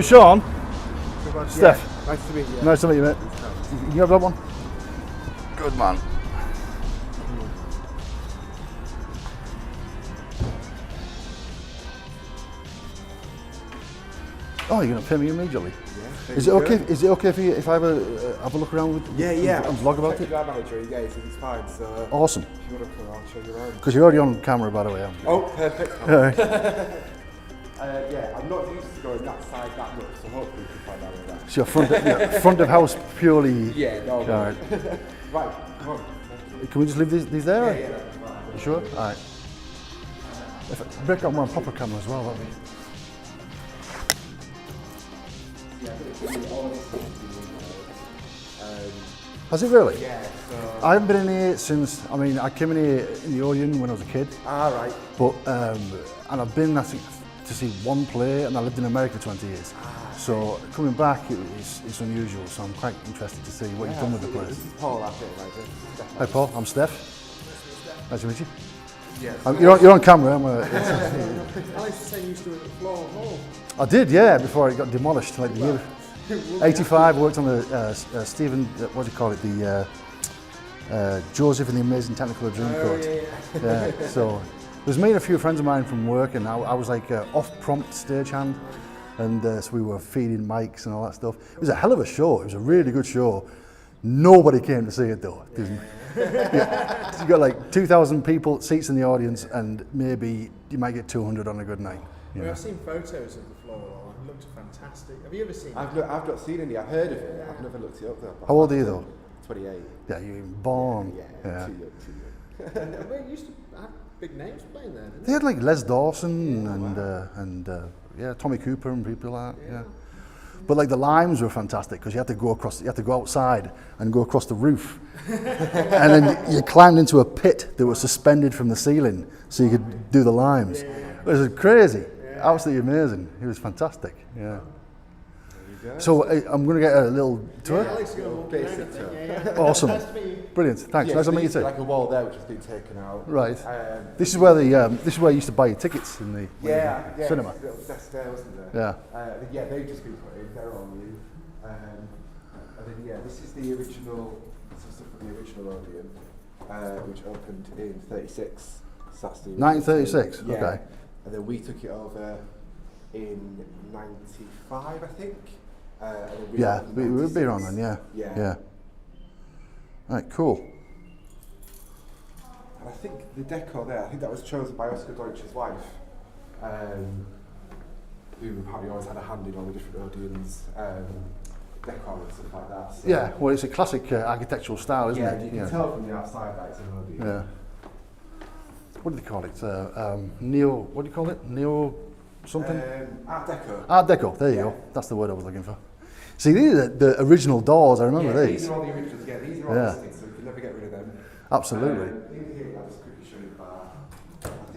name's Sean. Steph. Yeah, nice to meet you. Nice to meet you, mate. You have that one? Good man. Oh, you're gonna pay me immediately? Yeah. Is it okay? Is it okay for you if I have a look around with? Yeah. And vlog about it. Our manager, yeah, he said it's fine. So Awesome. if you want to come, I'll show you around. Because you're already on camera, by the way. Aren't you? Oh, perfect. Alright. Yeah, I'm not used to going that side that much, so hopefully you can find out where that. So you're front of house purely. Yeah, no. Alright. Right, come on. Can we just leave these there? Yeah, that's fine. You sure? Alright. If I break out my proper camera as well, that'd be. Has it really? Yeah, so... I haven't been in here since, I came in here in the Odeon when I was a kid. Right. But, and I've been, I think, to see one play, and I lived in America for 20 years. So coming back, it's unusual, so I'm quite interested to see what you've done with the place. This is Paul, I think, right? Hi Paul, I'm Steph. Nice to meet you. Yeah. You're on camera. Alex was saying you used to work at Floor Hall. I did, yeah, before it got demolished, like the year 85. Worked on the Stephen, what do you call it, the Joseph and the Amazing Technicolor Dreamcoat. Yeah. So it was me and a few friends of mine from work, and I was like off-prompt stagehand, and so we were feeding mics and all that stuff. It was a hell of a show. It was a really good show. Nobody came to see it though. Yeah. You got like 2,000 people, seats in the audience, and maybe you might get 200 on a good night. I've seen photos of the Floor Hall. It looked fantastic. Have you ever seen it? I've not seen any. I've heard of it. I've never looked it up though. How old are you though? 28. Yeah, you were born. Yeah. Too young. They used to have big names playing there, didn't They had like Les Dawson and Tommy Cooper and people like that. Yeah. But like the limes were fantastic because you had to go outside and go across the roof, and then you climbed into a pit that was suspended from the ceiling so you could do the limes. It was crazy, absolutely amazing. It was fantastic. Yeah. So I'm going to get a little tour. Alex, you're going to walk around, I think. Yeah. Awesome, brilliant. Thanks. Nice to meet you too. Like a wall there which has been taken out. Right. This is where you used to buy your tickets in the cinema. That's there, wasn't there? Yeah. They've just been put in. They're all new. And then this is the original. This is stuff from the original Odeon, which opened in '36. So that's the 1936. Yeah. Okay. And then we took it over in '95, I think. We would be around then. Yeah. Right. Cool. And I think the decor there, I think that was chosen by Oscar Deutsch's wife, who apparently always had a hand in all the different Odeons, decor and stuff like that. So Yeah, well, it's a classic architectural style, isn't it? You can tell from the outside that it's an Odeon. Yeah. What do they call it? Neo. What do you call it? Neo something? Art Deco. Art Deco. There you go. That's the word I was looking for. See, these are the original doors. I remember these. These are all the originals. Yeah, these are all listed, so you can never get rid of them. Absolutely. In here, I'll just quickly show you the bar.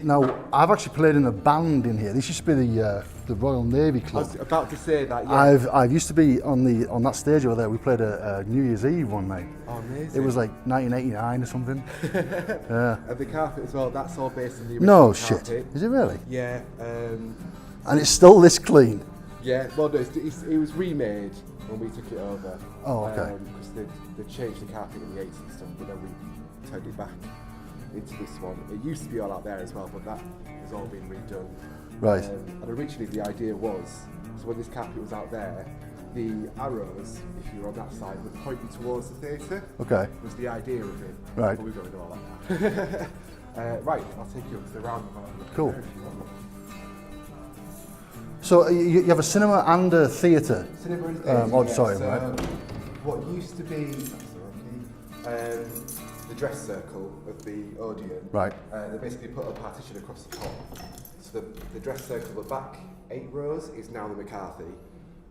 Now, I've actually played in a band in here. This used to be the Royal Navy I Club. was about to say that. Yeah. I've used to be on that stage over there. We played a New Year's Eve one night. Oh, amazing. It was like 1989 or something. Yeah. And the carpet as well. That's all based on the original No carpet. shit. Is it really? Yeah. And it's still this clean. Yeah. Well, no, it was remade when we took it over. Oh, okay. Because they changed the carpet in the 80s and stuff, but then we turned it back into this one. It used to be all out there as well, but that has all been redone. Right. And originally the idea was, so when this carpet was out there, the arrows, if you were on that side, would point you towards the theatre. Okay. Was the idea of it. Right. But we've got to do all that now. Right, I'll take you up to the roundabout. Cool. If you want. So you have a cinema and a theatre? Cinema and theatre, auditorium, so right? What used to be the dress circle of the Odeon, Right. they basically put a partition across the top. So the dress circle, the back 8 rows, is now the McCarthy,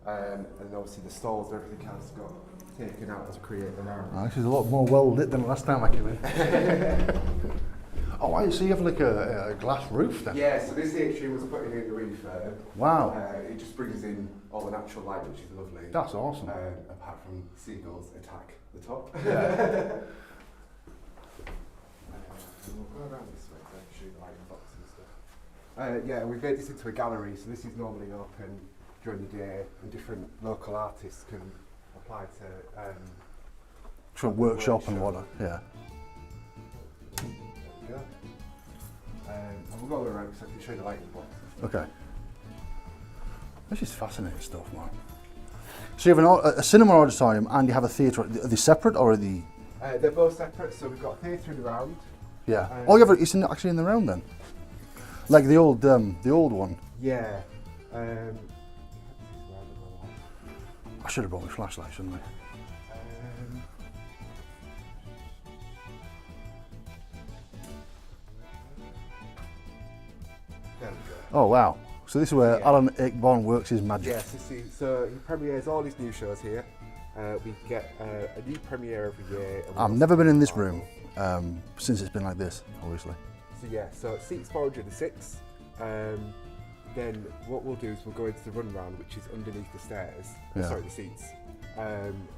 and obviously the stalls and everything else got taken out to create the round. This is a lot more well lit than last time I came in. Oh, right, so you have like a glass roof then? Yeah, so this atrium was put in the refurb. Wow. It just brings in all the natural light, which is lovely. That's awesome. Apart from seagulls attack the top. Yeah. We'll go around this way to show you the light box and stuff. Yeah, we've made this into a gallery, so this is normally open during the day, and different local artists can apply to From workshop and whatnot, yeah. There we go. And we'll go around so I can show you the lighting box. Okay. This is fascinating stuff, man. So you have a cinema auditorium and you have a theatre. Are they separate or are they? They're both separate, so we've got a theatre in the round. Yeah. Oh, you have it's actually in the round then? Like the old one? Yeah. I should have brought my flashlight, shouldn't I? There we go. Oh, wow. So this is where Alan Ayckbourn works his magic. Yes, so he premieres all his new shows here. We get a new premiere every year. I've never been in this room since it's been like this, obviously. So yeah, so it seats 406. Then what we'll do is we'll go into the run round, which is underneath the stairs. Yeah. Sorry, the seats.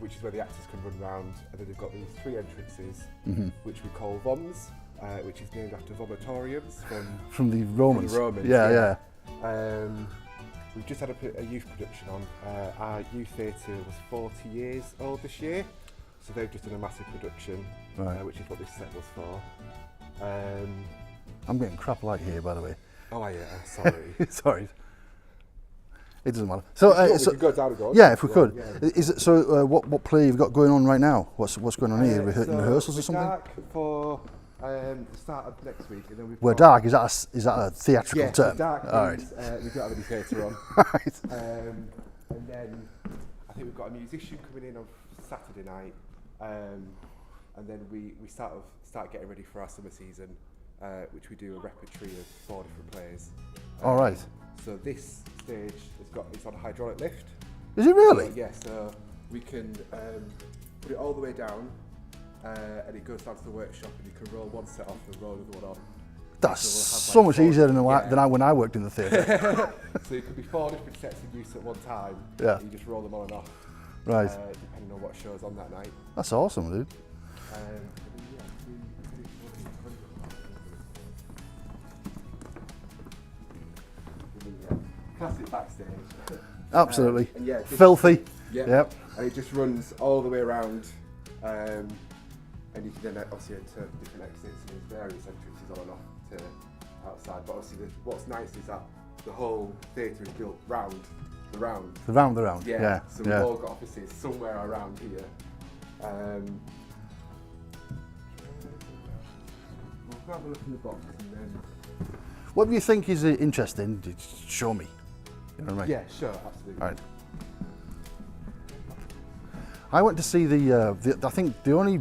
Which is where the actors can run round, and then they've got these 3 entrances, which we call VOMs, which is named after vomitoriums from the Romans. From the Romans, yeah. We've just had a youth production on. Our youth theatre was 40 years old this year, so they've just done a massive production, which is what this set was for. I'm getting crap light here, by the way. Oh yeah, sorry. Sorry. It doesn't matter. So, we could go down and go on. Yeah, if we could. Yeah. Is it so? What play you've got going on right now? What's going on here? Rehearsals or something? Dark for the start of next week, and then we've We're got dark. Is that a theatrical yeah, term? Dark All means, we don't have any theatre on. Right. And then I think we've got a musician coming in on Saturday night, and then we start getting ready for our summer season, which we do a repertory of 4 different plays. All right. So this stage it's on a hydraulic lift. Is it really? Yeah, so we can put it all the way down, and it goes down to the workshop, and you can roll one set off and roll another one on. That's So so much easier than when I worked in the theatre. So it could be 4 different sets in use at one time. Yeah. You just roll them on and off. Right. Depending on what show's on that night. That's awesome, dude. Classic backstage. Absolutely. And yeah, Filthy. Yeah. Yep. And it just runs all the way around. And you can then obviously enter different exits, and there's various entrances on and off to outside. But obviously what's nice is that the whole theatre is built round the round. The round. Yeah. So we've all got offices somewhere around here. We'll have a look in the box and then. What do you think is interesting? Just show me. You know what I mean? Yeah, sure, absolutely. All right. I went to see I think the only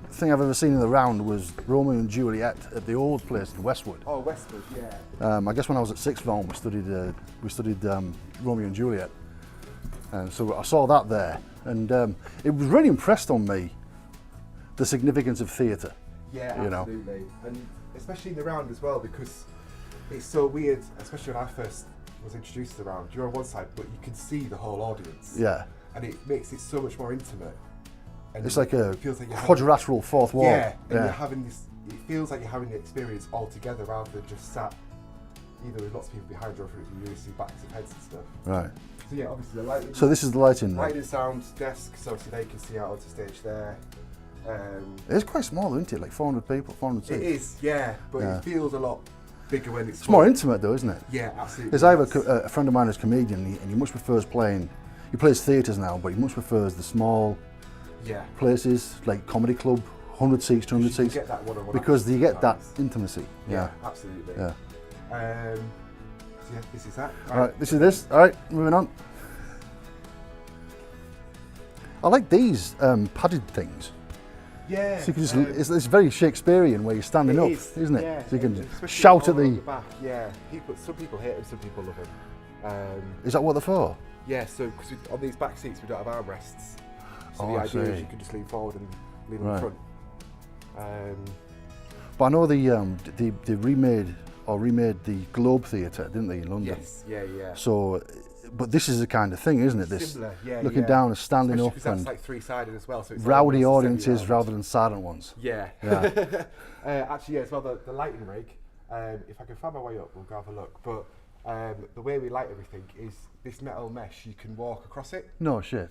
thing I've ever seen in the round was Romeo and Juliet at the old place in Westwood. Oh, Westwood, yeah. I guess when I was at sixth form, we studied Romeo and Juliet, and so I saw that there, and it was really impressed on me the significance of theatre. Yeah, you absolutely, know? and especially in the round as well, because it's so weird. Especially when I first was introduced to the round, you're on one side, but you can see the whole audience. Yeah. And it makes it so much more intimate. And It's like a feels like quadrilateral fourth wall. Yeah, and you're having this. It feels like you're having the experience all together rather than just sat either with lots of people behind you or if you really see backs of heads and stuff. Right. So yeah, obviously the lighting. So this is the lighting. Lighting and sound desk, so obviously they can see out onto stage there. It's quite small, isn't it? Like 400 people, 400 seats. It is, yeah, but it feels a lot bigger when It's more intimate though, isn't it? Yeah, absolutely. Because I have a friend of mine who's a comedian, and he much prefers playing. He plays theatres now, but he much prefers the small places like comedy club, 100 seats, 200 seats, get that one-on-one because you get that sometimes. intimacy. Yeah, absolutely. Yeah. So yeah, this is that. All right, this is this. All right, moving on. I like these padded things. Yeah. So you can just, it's very Shakespearean where you're standing up, isn't it? Yeah, So you can especially shout at all along the. back. Yeah, some people hate them, some people love them. Is that what they're for? Yeah, so because on these back seats we don't have armrests, so Oh, the I idea is see. you can just lean forward and lean on the front. But I know they remade the Globe Theatre, didn't they, in London? Yes, yeah. So, but this is the kind of thing, isn't it? This Similar, yeah. looking down and standing Especially up 'cause that's and like 3-sided as well, so it's rowdy almost audiences semi-round. rather than silent ones. Yeah. Yeah. Actually, yeah, as well, the lighting rig, if I can find my way up, we'll go have a look. But The way we light everything is this metal mesh, you can walk across it. No shit.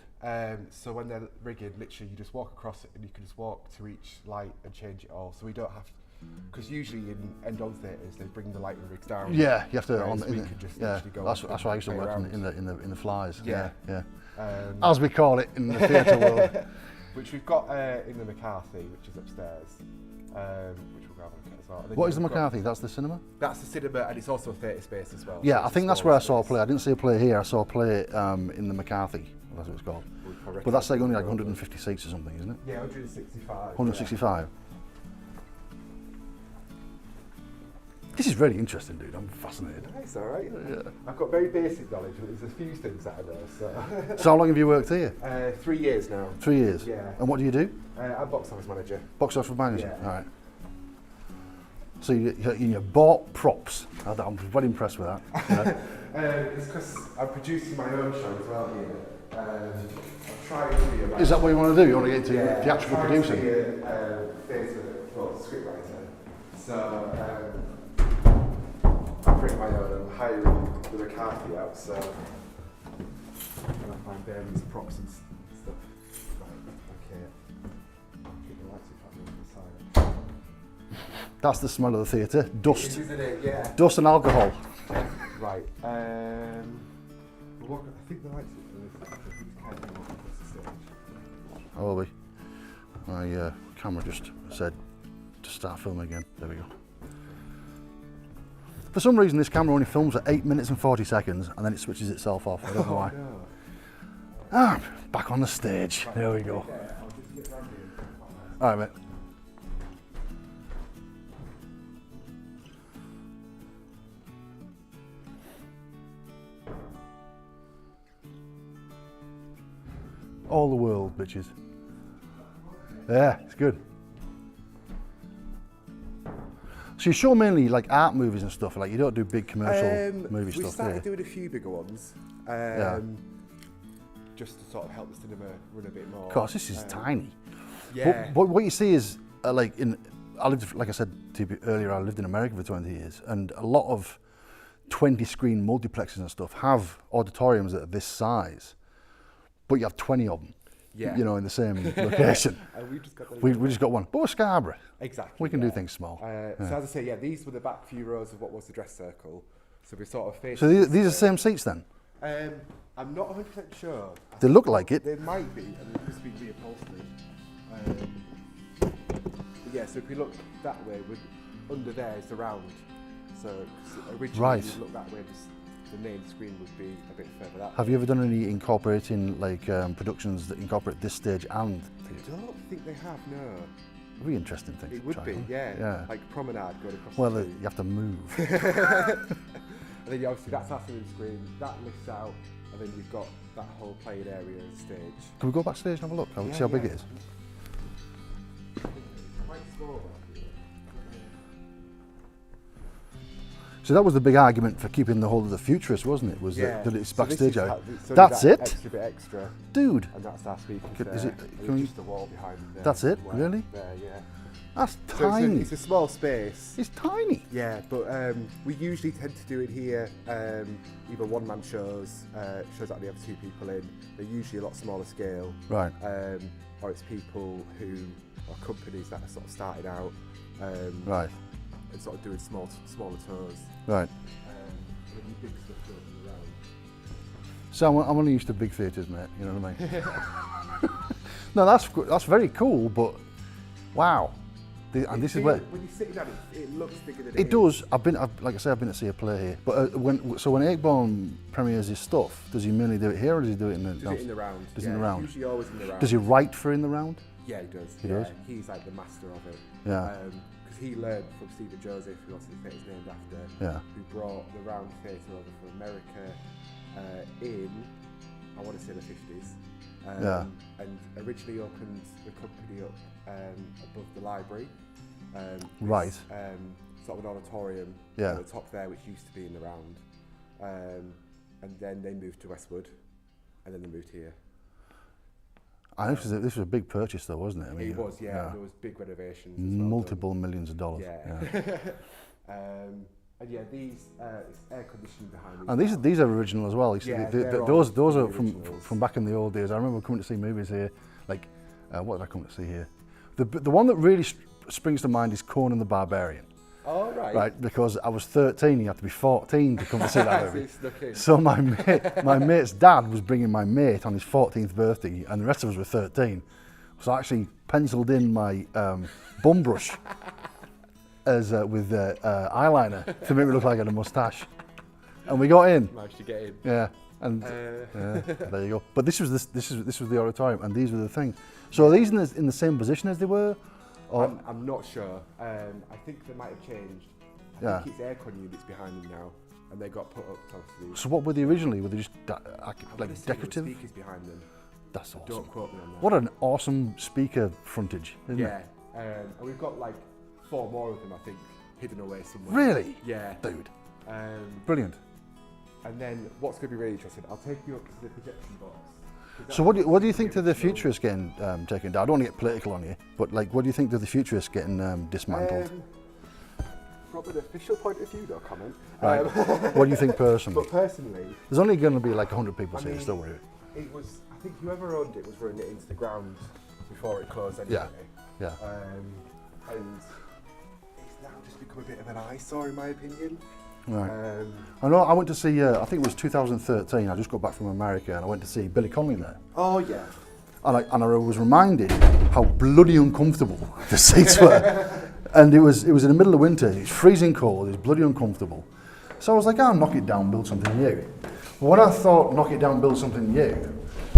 So when they're rigging, literally you just walk across it and you can just walk to each light and change it all. So we don't have to, because usually in end-on theatres they bring the lighting rigs down. Yeah, you have to. Whereas we could just literally go that's and why I used to play work around. in the flies. Yeah. Yeah. As we call it in the theatre world. Which we've got in the McCarthy, which is upstairs, which we'll go have a look at as well. And then What is the we've got- McCarthy? That's the cinema? That's the cinema, and it's also a theatre space as well. Yeah, So I it's think a that's smaller where I saw a space. play. I didn't see a play here. I saw a play in the McCarthy. That's what it's called. But that's like only like 150 seats or something, isn't it? Yeah, 165. 165. This is really interesting, dude. I'm fascinated. Yeah. Nice, all right. Yeah. I've got very basic knowledge, but there's a few things that I know. So, So how long have you worked here? 3 years now. 3 years. Yeah. And what do you do? I'm box office manager. Box office manager. Yeah. All right. So you bought props. I'm very impressed with that. Yeah. It's because I'm producing my own show as well here. I'm trying to be a Is that what you want to do? You want to get into theatrical I'm trying producing? to be a theatre scriptwriter. So I've written my own. I'm hiring the McCarthy out. So I'm going to find various props and stuff. Right. Okay. Keep the lights if I move the side. That's the smell of the theatre. Dust. Isn't it? Yeah. Dust and alcohol. Right. I think the lights are kind of across the stage. Oh, will be. My camera just said to start filming again. There we go. For some reason, this camera only films at 8 minutes and 40 seconds, and then it switches itself off. I don't know why. No. Ah, back on the stage. There we go. Yeah, I'll just get round here. All right, mate. All the world, bitches. Yeah, it's good. So you show mainly like art movies and stuff, like you don't do big commercial movie We stuff, started do you? doing a few bigger ones, just to sort of help the cinema run a bit more. Of course, this is tiny. Yeah. But what you see is like I lived, like I said to you earlier, I lived in America for 20 years, and a lot of 20-screen multiplexes and stuff have auditoriums that are this size, but you have 20 of them. Yeah. You know, in the same location. And we just got the We just got one. But we're Scarborough. Exactly. We can do yeah. things small. So as I say, yeah, these were the back few rows of what was the dress circle. So we sort of faced. So these are the same seats then? I'm not 100% sure. They look like it. They might be, and it must be reupholstered. But yeah, so if we look that way, under there is the round. So originally, Right. if you look that way, the main screen would be a bit further that way. Have you ever done any incorporating like productions that incorporate this stage and I theatre? don't think they have, no. It'd be interesting things It to would try be, on. yeah. Like promenade going across Well, the you have to move. And then obviously that's our cinema screen, that lifts out, and then you've got that whole playing area and stage. Can we go backstage and have a look? See how big it is? It's quite small. So that was the big argument for keeping the whole of the Futurist, wasn't it? Was that it's So this backstage is out. how- so That's that it? Extra bit extra, Dude, and that's our speakers Could- there. is it- and can there's we- just the wall behind there. That's it? Where- Really? There, yeah. that's So tiny. it's a small space. It's tiny. Yeah, but we usually tend to do it here, either one-man shows, shows that we have 2 people in. They're usually a lot smaller scale, Right. or it's people who are companies that are sort of starting out, Right. and sort of doing smaller tours. Right. And then big stuff going around. So I'm only used to big theatres, mate. You know what I mean? No, that's very cool, but wow. And this is where When you're sitting down, it looks bigger than it does. Like I say, I've been to see a play here. But when Akeborn premieres his stuff, does he mainly do it here, or does he do it in the? Does it in the round. Does it in Yeah, the round? Usually always in the round. Does he write for in the round? Yeah, he does. He yeah. does? He's like the master of it. Yeah. Because he learned from Stephen Joseph, who obviously the theatre's named after, Yeah. who brought the round theatre over from America in, I want to say the 50s. Yeah. And originally opened the company up above the library. Right. Sort of an auditorium Yeah. at the top there, which used to be in the round. And then they moved to Westwood, and then they moved here. And this was a big purchase, though, wasn't it? I mean, It was, yeah. There was big renovations. As well multiple millions of dollars. done. Yeah. And yeah, these it's air conditioning behind me. And these are original as well. You see, Yeah, those are originals. from back in the old days. I remember coming to see movies here. Like, what did I come to see here? The one that really springs to mind is Conan the Barbarian. Oh, right. Right, because I was 13, you had to be 14 to come to see that movie. So it's So my mate's dad was bringing my mate on his 14th birthday, and the rest of us were 13. So I actually penciled in my bum brush as with eyeliner to make me look like I had a moustache, and we got in. managed to get in. Yeah, and there you go. But this was the auditorium, and these were the things. So are these in the same position as they were? Or? I'm not sure. I think they might have changed. I think it's aircon units behind them now, and they got put up obviously. So what were they originally? Were they just Like decorative? speakers behind them. That's awesome. Don't quote me on that. What an awesome speaker frontage, isn't it? Yeah, and we've got like 4 more of them, I think, hidden away somewhere. Really? Yeah. Dude, Um, brilliant. and then what's going to be really interesting, I'll take you up to the projection box. So what do you think to the futurists getting taken down? I don't want to get political on you, but like, what do you think to the futurists getting dismantled? From an official point of view, no comment. Right. What do you think personally? But personally, There's only going to be like 100 people I here, mean, don't worry. it was, I think whoever owned it was running it into the ground before it closed anyway. Yeah. And it's now just become a bit of an eyesore in my opinion. Right. I know. I went to see. I think it was 2013. I just got back from America, and I went to see Billy Connolly there. Oh yeah. And I was reminded how bloody uncomfortable the seats were. And it was in the middle of winter. It's freezing cold. It's bloody uncomfortable. So I was like, I'll knock it down, build something new. But when I thought knock it down, build something new,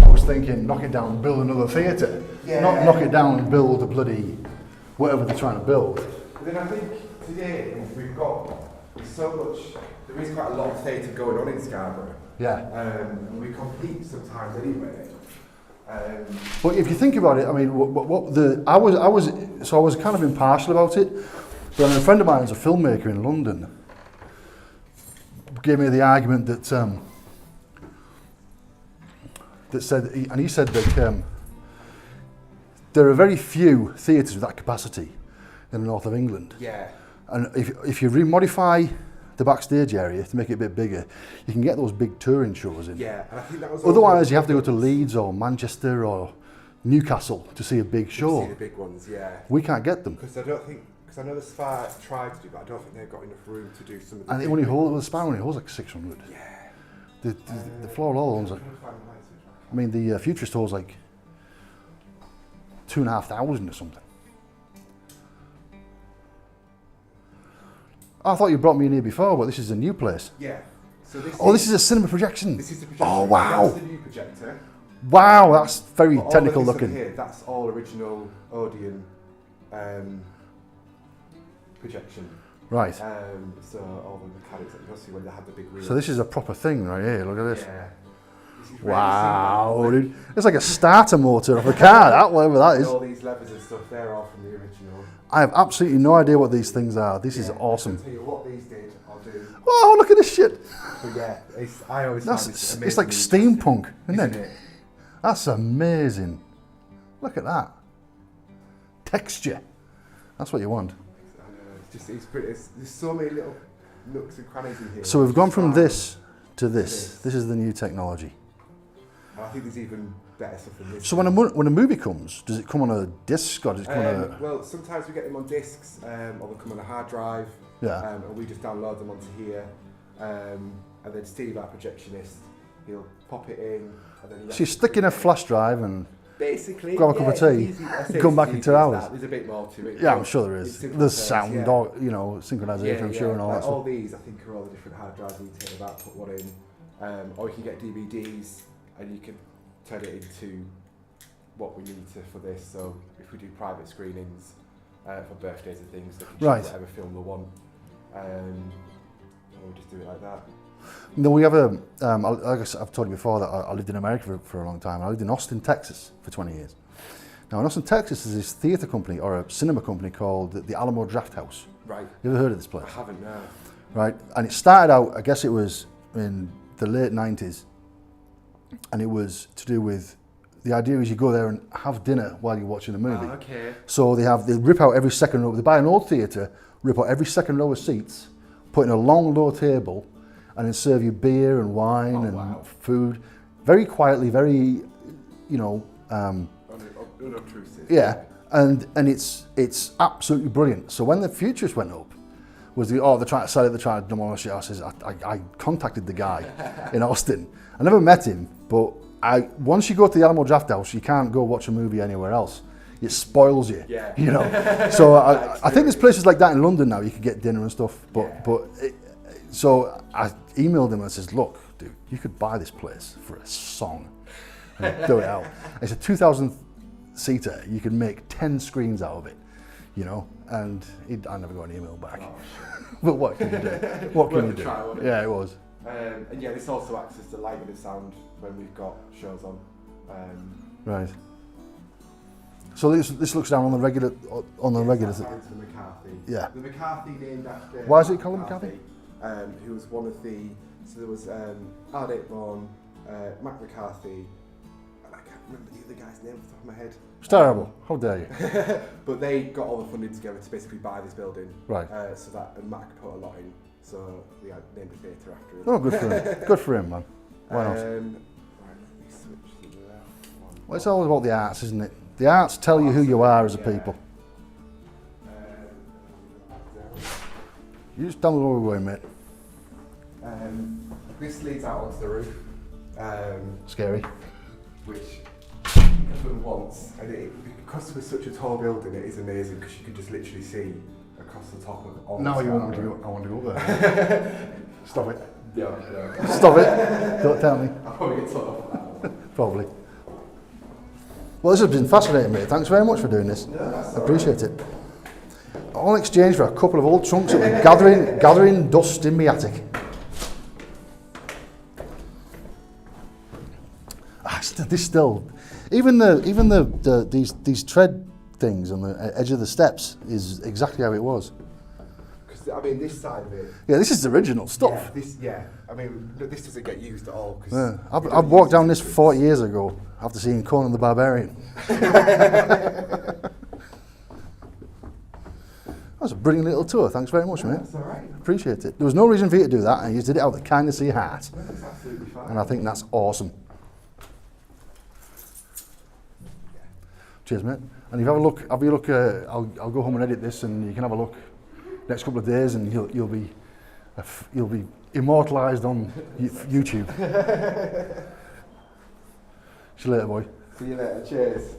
I was thinking knock it down, build another theatre. Yeah. Not knock it down, build a bloody whatever they're trying to build. But then I think today we've got so much. There is quite a lot of theatre going on in Scarborough. Yeah. And we compete sometimes anyway. But if you think about it, I mean, I was kind of impartial about it. But a friend of mine who's a filmmaker in London gave me the argument that he said that there are very few theatres with that capacity in the north of England. Yeah. And if you remodify the backstage area to make it a bit bigger, you can get those big touring shows in. Yeah, and I think that was. Otherwise, you have to go to Leeds or Manchester or Newcastle to see a big show. To see the big ones, yeah. We can't get them. Because I know the Spire tried to do, but I don't think they've got enough room to do some of the. And the Spire only holds like 600. Yeah. The floor hall owns like. I mean, the Futurist holds like 2,500 or something. I thought you brought me in here before, but this is a new place. Yeah. So this is a cinema projection. This is the projection. Oh wow! That's the new projector. Wow, that's very But technical all of this looking. Here, that's all original Odeon projection. Right. So all the mechanics, obviously when they had the big wheel. So this is a proper thing right here. Look at this. Yeah. This is Wow, dude. It's like a starter motor of a car, that, whatever that is. all these levers and stuff, they're all from the original. I have absolutely no idea what these things are. This is awesome. I'll tell you what these did, I'll do. Oh, look at this shit. But yeah, I always find this It's amazing. like steampunk, isn't it? That's amazing. Look at that. Texture. That's what you want. It's pretty. There's so many little nooks and crannies in here. So we've gone from this to this. This is the new technology. I think there's even better stuff than this. So when a movie comes, does it come on a disc or does it come on a... Well, sometimes we get them on discs, or they come on a hard drive. Yeah. And we just download them onto here. And then Steve, our projectionist, he'll pop it in. And then So you stick in a flash drive and basically grab a cup of tea, come back in 2 hours. There's a bit more to it. Yeah, I'm sure there is. There's There's sound, or, synchronization, I'm sure, and all like that stuff. all these, I think, are all the different hard drives you take them out, put one in. Or you can get DVDs and you can turn it into what we need for this. So if we do private screenings for birthdays and things, they can choose whatever film they want. Or we just do it like that. No, we have like I've told you before that I lived in America for a long time. I lived in Austin, Texas for 20 years. Now in Austin, Texas is this theatre company or a cinema company called the Alamo Drafthouse. Right. You ever heard of this place? I haven't, no. Right, and it started out, I guess it was in the late 90s, and it was to do with, the idea is you go there and have dinner while you're watching a movie. Ah, okay. So they rip out every second row, they buy an old theatre, rip out every second row of seats, put in a long, low table, and then serve you beer and wine and food, very quietly, very, you know, unobtrusive. yeah. And it's absolutely brilliant. So when the Futurists went up, they're trying to sell it, they're trying to demolish it. I contacted the guy in Austin. I never met him, but once you go to the Alamo Draft House, you can't go watch a movie anywhere else. It spoils you, you know. So I think there's places like that in London now. You can get dinner and stuff. So I emailed him and I says, look, dude, you could buy this place for a song and do it out. It's a 2,000 seater. You can make 10 screens out of it, you know. And I never got an email back. But what can you do? What can you do? Yeah, it was. And yeah, this also acts as the lighting and sound when we've got shows on. Right. So this looks down on the regular That's down to the McCarthy. Yeah. The McCarthy named after. Why is it called McCarthy? Who was one of the. So there was Hard Born, Mac McCarthy, and I can't remember the other guy's name off the top of my head. It's terrible. How dare you? But they got all the funding together to basically buy this building. Right. So that and Mac put a lot in. So we had named a theatre after him. Oh, good for him. Good for him, man. Why not? Right, let me switch to that one. Well, it's all about the arts, isn't it? The arts tell you who you are as a people. You just tell me where we're going, mate. This leads out onto the roof. Scary. Which happened once, and because it was such a tall building, it is amazing because you could just literally see across the top of all. Now the you want me to go? I want to go there. Stop it. Yeah. Stop it. Don't tell me. I'll probably get told off for that one. Probably. Well, this has been fascinating, mate. Thanks very much for doing this. I appreciate it. All in exchange for a couple of old trunks that were gathering dust in my attic. This still, even these tread things on the edge of the steps is exactly how it was. Because I mean, this side of it. Yeah, this is the original stuff. I mean, this doesn't get used at all. Yeah. I've walked down this 40 years ago after seeing Conan the Barbarian. That was a brilliant little tour. Thanks very much, mate. That's all right. Appreciate it. There was no reason for you to do that, and you did it out of the kindness of your heart. That's absolutely fine. And I think that's awesome. Cheers, mate. And if you have a look, I'll go home and edit this, and you can have a look next couple of days, and you'll be immortalised on YouTube. See you later, boy. See you later. Cheers.